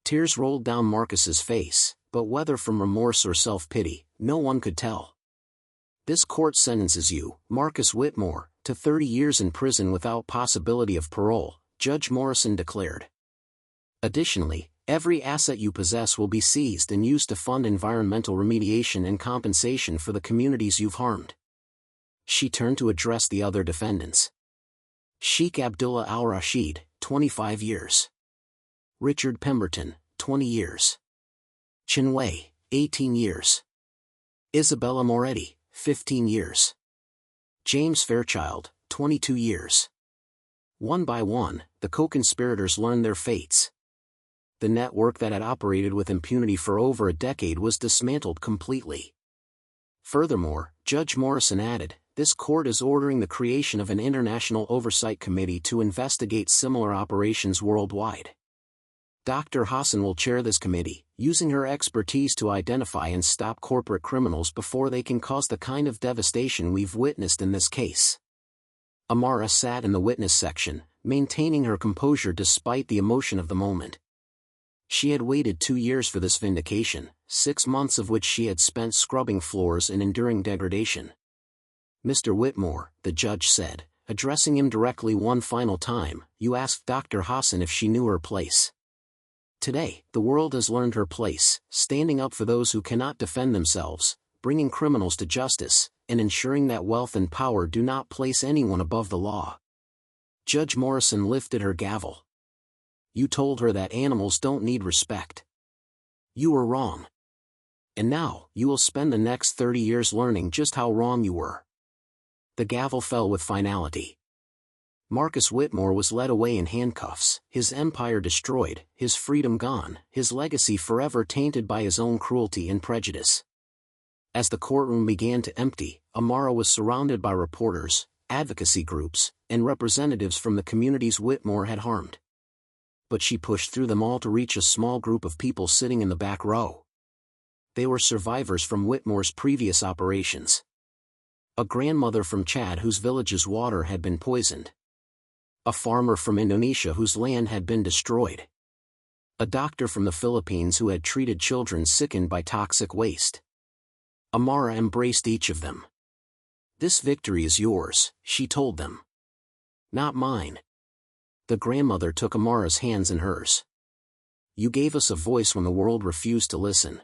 Speaker 1: Tears rolled down Marcus's face, but whether from remorse or self-pity, no one could tell. "This court sentences you, Marcus Whitmore, to 30 years in prison without possibility of parole," Judge Morrison declared. "Additionally, every asset you possess will be seized and used to fund environmental remediation and compensation for the communities you've harmed." She turned to address the other defendants. Sheikh Abdullah al-Rashid, 25 years. Richard Pemberton, 20 years. Chen Wei, 18 years. Isabella Moretti, 15 years. James Fairchild, 22 years. One by one, the co-conspirators learned their fates. The network that had operated with impunity for over a decade was dismantled completely. Furthermore, Judge Morrison added, this court is ordering the creation of an international oversight committee to investigate similar operations worldwide. Dr. Hassan will chair this committee, using her expertise to identify and stop corporate criminals before they can cause the kind of devastation we've witnessed in this case. Amara sat in the witness section, maintaining her composure despite the emotion of the moment. She had waited 2 years for this vindication, 6 months of which she had spent scrubbing floors and enduring degradation. "Mr. Whitmore," the judge said, addressing him directly one final time, "you asked Dr. Hassan if she knew her place. Today, the world has learned her place, standing up for those who cannot defend themselves, bringing criminals to justice, and ensuring that wealth and power do not place anyone above the law." Judge Morrison lifted her gavel. "You told her that animals don't need respect. You were wrong. And now, you will spend the next 30 years learning just how wrong you were." The gavel fell with finality. Marcus Whitmore was led away in handcuffs, his empire destroyed, his freedom gone, his legacy forever tainted by his own cruelty and prejudice. As the courtroom began to empty, Amara was surrounded by reporters, advocacy groups, and representatives from the communities Whitmore had harmed. But she pushed through them all to reach a small group of people sitting in the back row. They were survivors from Whitmore's previous operations. A grandmother from Chad whose village's water had been poisoned. A farmer from Indonesia whose land had been destroyed. A doctor from the Philippines who had treated children sickened by toxic waste. Amara embraced each of them. "This victory is yours," she told them. "Not mine." The grandmother took Amara's hands in hers. "You gave us a voice when the world refused to listen.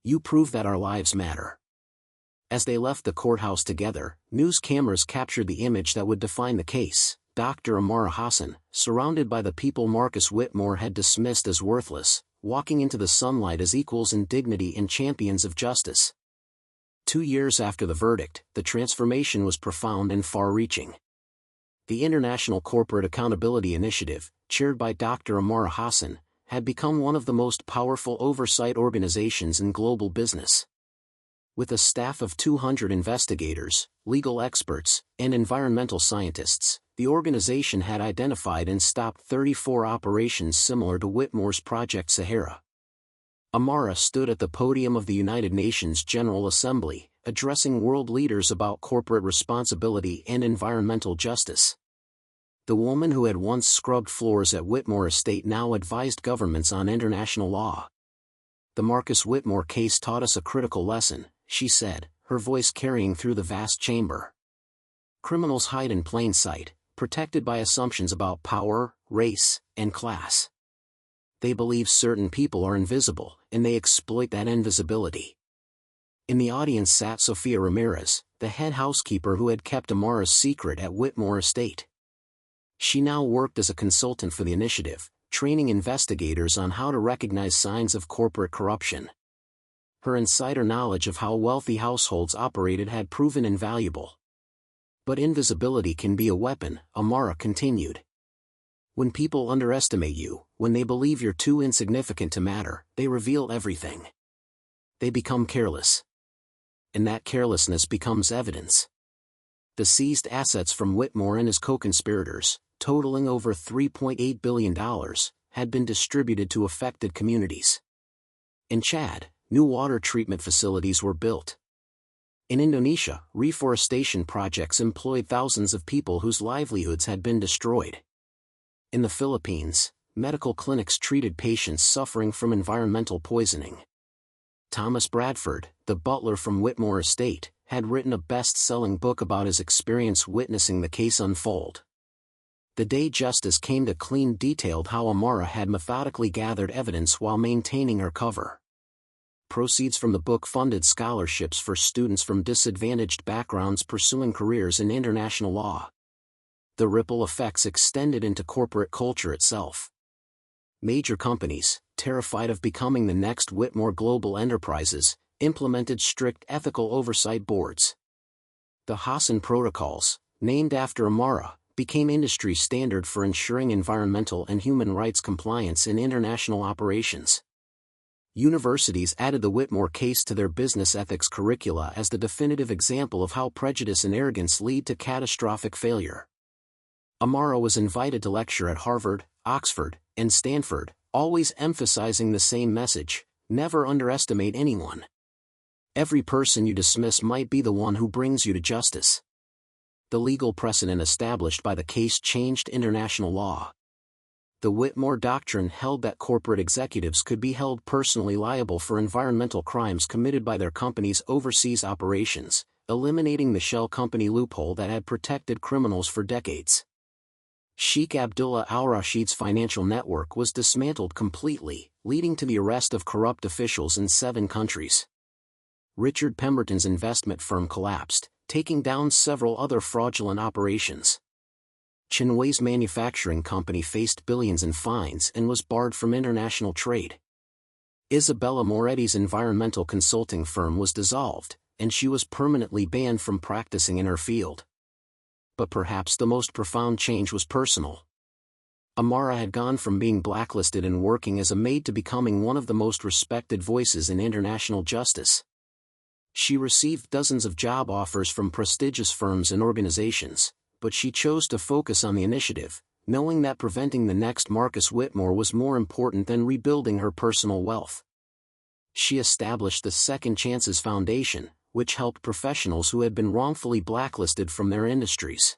Speaker 1: You proved that our lives matter." As they left the courthouse together, news cameras captured the image that would define the case: Dr. Amara Hassan, surrounded by the people Marcus Whitmore had dismissed as worthless, walking into the sunlight as equals in dignity and champions of justice. 2 years after the verdict, the transformation was profound and far-reaching. The International Corporate Accountability Initiative, chaired by Dr. Amara Hassan, had become one of the most powerful oversight organizations in global business. With a staff of 200 investigators, legal experts, and environmental scientists, the organization had identified and stopped 34 operations similar to Whitmore's Project Sahara. Amara stood at the podium of the United Nations General Assembly, addressing world leaders about corporate responsibility and environmental justice. The woman who had once scrubbed floors at Whitmore Estate now advised governments on international law. "The Marcus Whitmore case taught us a critical lesson," she said, her voice carrying through the vast chamber. "Criminals hide in plain sight, protected by assumptions about power, race, and class. They believe certain people are invisible, and they exploit that invisibility." In the audience sat Sofia Ramirez, the head housekeeper who had kept Amara's secret at Whitmore Estate. She now worked as a consultant for the initiative, training investigators on how to recognize signs of corporate corruption. Her insider knowledge of how wealthy households operated had proven invaluable. "But invisibility can be a weapon," Amara continued. "When people underestimate you, when they believe you're too insignificant to matter, they reveal everything. They become careless. And that carelessness becomes evidence." The seized assets from Whitmore and his co-conspirators, totaling over $3.8 billion, had been distributed to affected communities. In Chad, new water treatment facilities were built. In Indonesia, reforestation projects employed thousands of people whose livelihoods had been destroyed. In the Philippines, medical clinics treated patients suffering from environmental poisoning. Thomas Bradford, the butler from Whitmore Estate, had written a best-selling book about his experience witnessing the case unfold. The day justice came to clean detailed how Amara had methodically gathered evidence while maintaining her cover. Proceeds from the book funded scholarships for students from disadvantaged backgrounds pursuing careers in international law. The ripple effects extended into corporate culture itself. Major companies, terrified of becoming the next Whitmore Global Enterprises, implemented strict ethical oversight boards. The Hassan Protocols, named after Amara, became industry standard for ensuring environmental and human rights compliance in international operations. Universities added the Whitmore case to their business ethics curricula as the definitive example of how prejudice and arrogance lead to catastrophic failure. Amara was invited to lecture at Harvard, Oxford, and Stanford, always emphasizing the same message: never underestimate anyone. Every person you dismiss might be the one who brings you to justice. The legal precedent established by the case changed international law. The Whitmore Doctrine held that corporate executives could be held personally liable for environmental crimes committed by their company's overseas operations, eliminating the shell company loophole that had protected criminals for decades. Sheikh Abdullah al-Rashid's financial network was dismantled completely, leading to the arrest of corrupt officials in 7 countries. Richard Pemberton's investment firm collapsed, taking down several other fraudulent operations. Chinwei's manufacturing company faced billions in fines and was barred from international trade. Isabella Moretti's environmental consulting firm was dissolved, and she was permanently banned from practicing in her field. But perhaps the most profound change was personal. Amara had gone from being blacklisted and working as a maid to becoming one of the most respected voices in international justice. She received dozens of job offers from prestigious firms and organizations, but she chose to focus on the initiative, knowing that preventing the next Marcus Whitmore was more important than rebuilding her personal wealth. She established the Second Chances Foundation, which helped professionals who had been wrongfully blacklisted from their industries.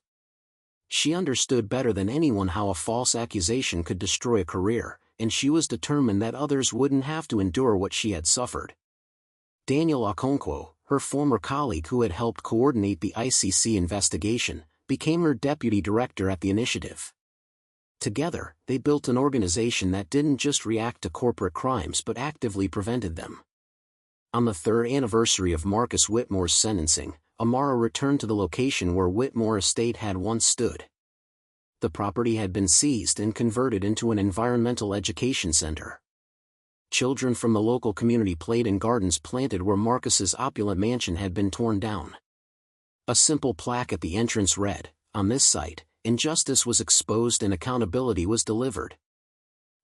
Speaker 1: She understood better than anyone how a false accusation could destroy a career, and she was determined that others wouldn't have to endure what she had suffered. Daniel Okonkwo, her former colleague who had helped coordinate the ICC investigation, became her deputy director at the initiative. Together, they built an organization that didn't just react to corporate crimes but actively prevented them. On the 3rd anniversary of Marcus Whitmore's sentencing, Amara returned to the location where Whitmore Estate had once stood. The property had been seized and converted into an environmental education center. Children from the local community played in gardens planted where Marcus's opulent mansion had been torn down. A simple plaque at the entrance read, "On this site, injustice was exposed and accountability was delivered.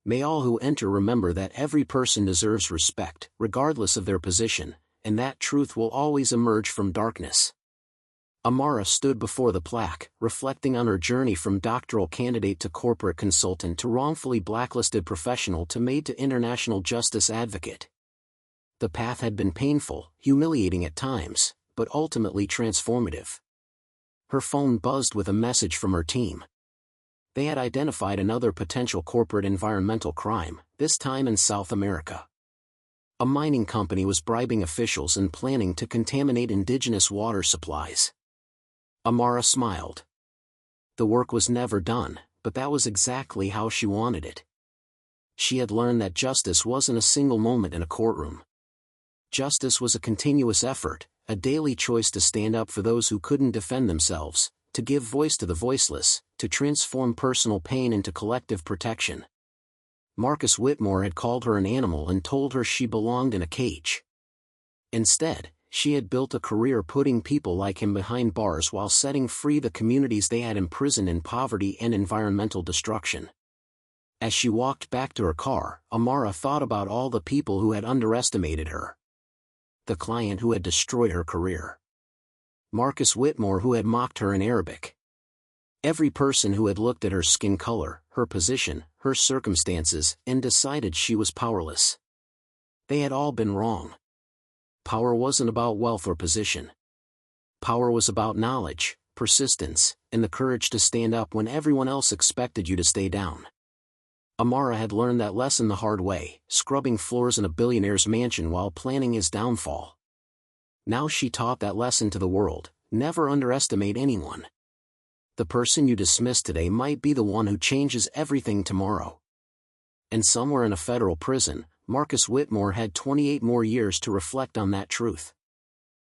Speaker 1: May all who enter remember that every person deserves respect, regardless of their position, and that truth will always emerge from darkness." Amara stood before the plaque, reflecting on her journey from doctoral candidate to corporate consultant to wrongfully blacklisted professional to maid to international justice advocate. The path had been painful, humiliating at times, but ultimately transformative. Her phone buzzed with a message from her team. They had identified another potential corporate environmental crime, this time in South America. A mining company was bribing officials and planning to contaminate indigenous water supplies. Amara smiled. The work was never done, but that was exactly how she wanted it. She had learned that justice wasn't a single moment in a courtroom. Justice was a continuous effort, a daily choice to stand up for those who couldn't defend themselves, to give voice to the voiceless, to transform personal pain into collective protection. Marcus Whitmore had called her an animal and told her she belonged in a cage. Instead, she had built a career putting people like him behind bars while setting free the communities they had imprisoned in poverty and environmental destruction. As she walked back to her car, Amara thought about all the people who had underestimated her. The client who had destroyed her career. Marcus Whitmore who had mocked her in Arabic. Every person who had looked at her skin color, her position, her circumstances, and decided she was powerless. They had all been wrong. Power wasn't about wealth or position. Power was about knowledge, persistence, and the courage to stand up when everyone else expected you to stay down. Amara had learned that lesson the hard way, scrubbing floors in a billionaire's mansion while planning his downfall. Now she taught that lesson to the world: never underestimate anyone. The person you dismiss today might be the one who changes everything tomorrow. And somewhere in a federal prison, Marcus Whitmore had 28 more years to reflect on that truth.